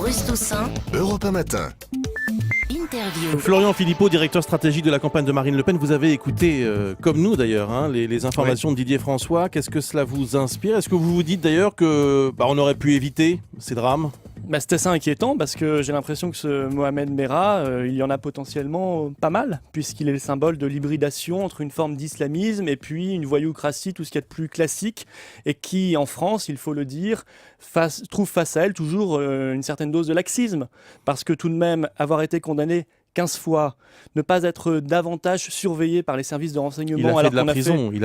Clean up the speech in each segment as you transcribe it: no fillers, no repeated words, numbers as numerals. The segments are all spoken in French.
Bruce Toussaint, Europe 1 Matin. interview. Florian Philippot, directeur stratégique de la campagne de Marine Le Pen, vous avez écouté, comme nous d'ailleurs, les informations de Didier François. Qu'est-ce que cela vous inspire ? Est-ce que vous vous dites d'ailleurs qu'on aurait pu éviter ces drames ? C'est assez inquiétant parce que j'ai l'impression que ce Mohamed Merah, il y en a potentiellement pas mal, puisqu'il est le symbole de l'hybridation entre une forme d'islamisme et puis une voyoucratie, tout ce qu'il y a de plus classique, et qui, en France, il faut le dire, trouve face à elle toujours une certaine dose de laxisme. Parce que tout de même, avoir été condamné 15 fois, ne pas être davantage surveillé par les services de renseignement. Il a fait de la prison, il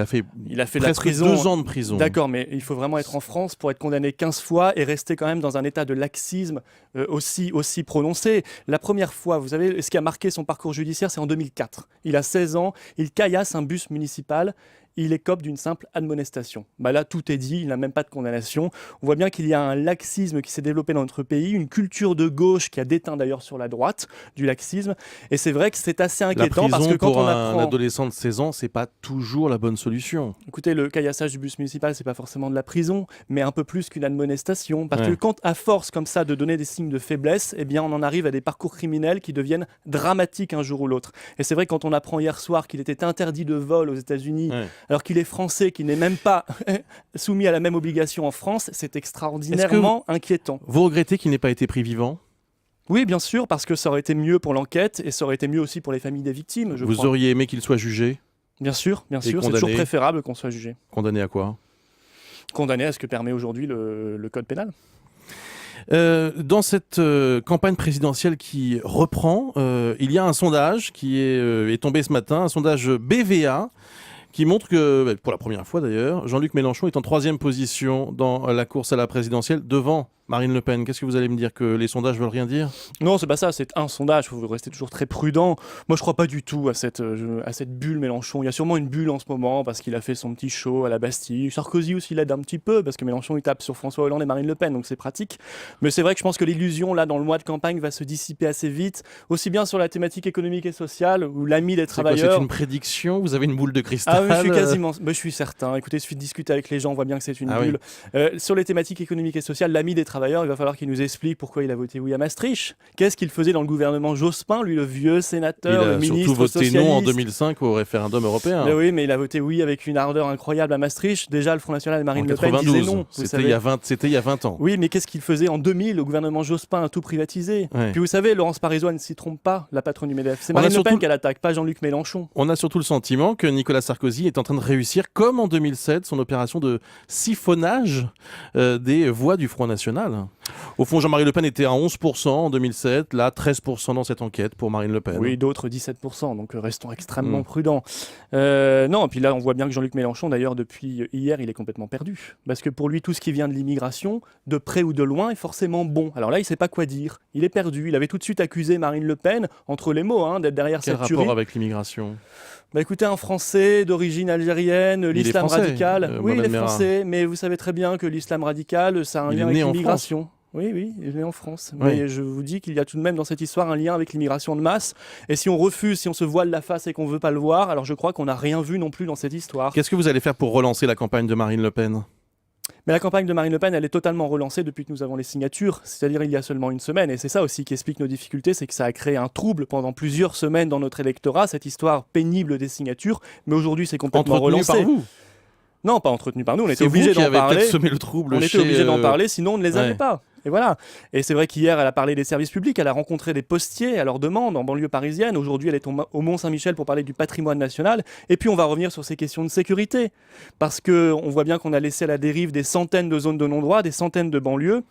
a fait presque 2 ans de prison. D'accord, mais il faut vraiment être en France pour être condamné 15 fois et rester quand même dans un état de laxisme aussi prononcé. La première fois, vous savez, ce qui a marqué son parcours judiciaire, c'est en 2004. Il a 16 ans, il caillasse un bus municipal. Il écope d'une simple admonestation. Là, tout est dit, il n'a même pas de condamnation. On voit bien qu'il y a un laxisme qui s'est développé dans notre pays, une culture de gauche qui a déteint d'ailleurs sur la droite du laxisme. Et c'est vrai que c'est assez inquiétant. La prison, parce que quand pour on apprend... un adolescent de 16 ans, c'est pas toujours la bonne solution. Écoutez, le caillassage du bus municipal, c'est pas forcément de la prison, mais un peu plus qu'une admonestation. Parce que quand, à force comme ça de donner des signes de faiblesse, eh bien, on en arrive à des parcours criminels qui deviennent dramatiques un jour ou l'autre. Et c'est vrai que quand on apprend hier soir qu'il était interdit de vol aux États-Unis, alors qu'il est français, qu'il n'est même pas soumis à la même obligation en France, c'est extraordinairement inquiétant. Vous regrettez qu'il n'ait pas été pris vivant ? Oui, bien sûr, parce que ça aurait été mieux pour l'enquête et ça aurait été mieux aussi pour les familles des victimes. Vous auriez aimé qu'il soit jugé ? Bien sûr, c'est toujours préférable qu'on soit jugé. Condamné à quoi ? Condamné à ce que permet aujourd'hui le code pénal. Dans cette campagne présidentielle qui reprend, il y a un sondage qui est tombé ce matin, un sondage BVA, qui montre que, pour la première fois d'ailleurs, Jean-Luc Mélenchon est en 3e position dans la course à la présidentielle devant Marine Le Pen. Qu'est-ce que vous allez me dire, que les sondages veulent rien dire ? Non, c'est pas ça, c'est un sondage, il faut rester toujours très prudent. Moi, je crois pas du tout à cette bulle Mélenchon. Il y a sûrement une bulle en ce moment parce qu'il a fait son petit show à la Bastille. Sarkozy aussi l'aide un petit peu parce que Mélenchon il tape sur François Hollande et Marine Le Pen, donc c'est pratique. Mais c'est vrai que je pense que l'illusion, là, dans le mois de campagne, va se dissiper assez vite, aussi bien sur la thématique économique et sociale, où l'ami des travailleurs... C'est une prédiction ? Vous avez une boule de cristal ? Ah oui, je suis certain. Écoutez, il suffit de discuter avec les gens, on voit bien que c'est une bulle. Oui. Sur les thématiques économiques et sociales, l'ami des travailleurs, il va falloir qu'il nous explique pourquoi il a voté oui à Maastricht. Qu'est-ce qu'il faisait dans le gouvernement Jospin, lui, le vieux sénateur, le ministre socialiste. Il a surtout voté non en 2005 au référendum européen. Mais oui, mais il a voté oui avec une ardeur incroyable à Maastricht. Déjà, le Front National et Marine Le Pen disaient non. C'était il y a 20 ans. Oui, mais qu'est-ce qu'il faisait en 2000 au gouvernement Jospin a tout privatisé. Ouais. Puis vous savez, Laurence Parisot ne s'y trompe pas, la patronne du MEDEF. C'est Marine Le Pen qu'elle attaque, pas Jean-Luc Mélenchon. On a surtout le sentiment que Nicolas Sarkozy est en train de réussir, comme en 2007, son opération de siphonnage des voix du Front National. Au fond, Jean-Marie Le Pen était à 11% en 2007, là 13% dans cette enquête pour Marine Le Pen. Oui, d'autres 17%, donc restons extrêmement prudents. Non, et puis là on voit bien que Jean-Luc Mélenchon, d'ailleurs depuis hier, il est complètement perdu. Parce que pour lui, tout ce qui vient de l'immigration, de près ou de loin, est forcément bon. Alors là, il ne sait pas quoi dire, il est perdu. Il avait tout de suite accusé Marine Le Pen, entre les mots, d'être derrière cette tuerie. Quel rapport avec l'immigration ? Écoutez, un Français d'origine algérienne, l'islam radical. Oui, il est français, mais vous savez très bien que l'islam radical, ça a un lien avec l'immigration. Oui, il est né en France. Oui. Mais je vous dis qu'il y a tout de même dans cette histoire un lien avec l'immigration de masse. Et si on refuse, si on se voile la face et qu'on ne veut pas le voir, alors je crois qu'on n'a rien vu non plus dans cette histoire. Qu'est-ce que vous allez faire pour relancer la campagne de Marine Le Pen ? Mais la campagne de Marine Le Pen, elle est totalement relancée depuis que nous avons les signatures, c'est-à-dire il y a seulement une semaine. Et c'est ça aussi qui explique nos difficultés, c'est que ça a créé un trouble pendant plusieurs semaines dans notre électorat, cette histoire pénible des signatures. Mais aujourd'hui, c'est complètement relancé. Entretenu par vous ? Non, pas entretenu par nous, on était obligés d'en parler. Semé le trouble on était obligés d'en parler, sinon on ne les avait pas. Et voilà. Et c'est vrai qu'hier, elle a parlé des services publics, elle a rencontré des postiers à leur demande en banlieue parisienne. Aujourd'hui, elle est au Mont-Saint-Michel pour parler du patrimoine national. Et puis, on va revenir sur ces questions de sécurité. Parce qu'on voit bien qu'on a laissé à la dérive des centaines de zones de non-droit, des centaines de banlieues.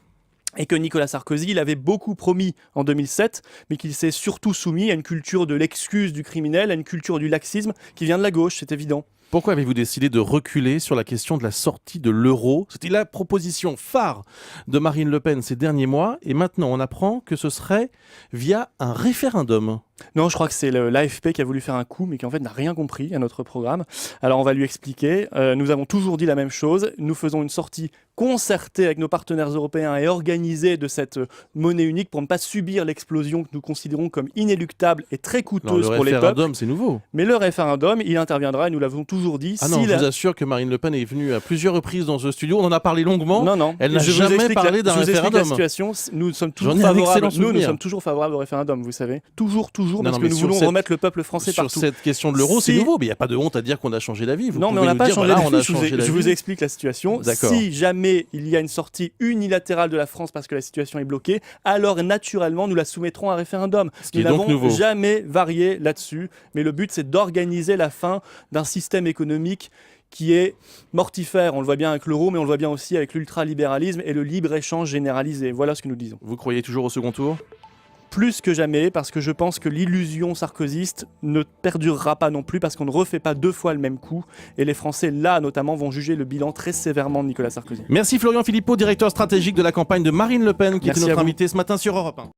Et que Nicolas Sarkozy, il avait beaucoup promis en 2007, mais qu'il s'est surtout soumis à une culture de l'excuse du criminel, à une culture du laxisme qui vient de la gauche, c'est évident. Pourquoi avez-vous décidé de reculer sur la question de la sortie de l'euro ? C'était la proposition phare de Marine Le Pen ces derniers mois, et maintenant on apprend que ce serait via un référendum. Non, je crois que c'est l'AFP qui a voulu faire un coup, mais qui en fait n'a rien compris à notre programme. Alors on va lui expliquer. Nous avons toujours dit la même chose. Nous faisons une sortie concertée avec nos partenaires européens et organisée de cette monnaie unique pour ne pas subir l'explosion que nous considérons comme inéluctable et très coûteuse pour les peuples. Le référendum, c'est nouveau. Mais le référendum, il interviendra, et nous l'avons toujours dit. Ah non, je vous assure que Marine Le Pen est venue à plusieurs reprises dans ce studio. On en a parlé longuement. Non. Elle n'a jamais parlé d'un référendum. La situation, nous sommes toujours favorables. Nous sommes toujours favorables au référendum, vous savez. Toujours, parce que nous voulons remettre le peuple français partout. Sur cette question de l'euro, c'est nouveau, mais il n'y a pas de honte à dire qu'on a changé d'avis. Non, mais on n'a pas changé d'avis. Je vous explique la situation. Si jamais il y a une sortie unilatérale de la France parce que la situation est bloquée, alors naturellement nous la soumettrons à référendum. Nous n'avons jamais varié là-dessus, mais le but c'est d'organiser la fin d'un système économique qui est mortifère. On le voit bien avec l'euro, mais on le voit bien aussi avec l'ultralibéralisme et le libre-échange généralisé. Voilà ce que nous disons. Vous croyez toujours au second tour ? Plus que jamais, parce que je pense que l'illusion sarkozyste ne perdurera pas non plus, parce qu'on ne refait pas 2 fois le même coup. Et les Français, là notamment, vont juger le bilan très sévèrement de Nicolas Sarkozy. Merci Florian Philippot, directeur stratégique de la campagne de Marine Le Pen, qui était notre invité ce matin sur Europe 1.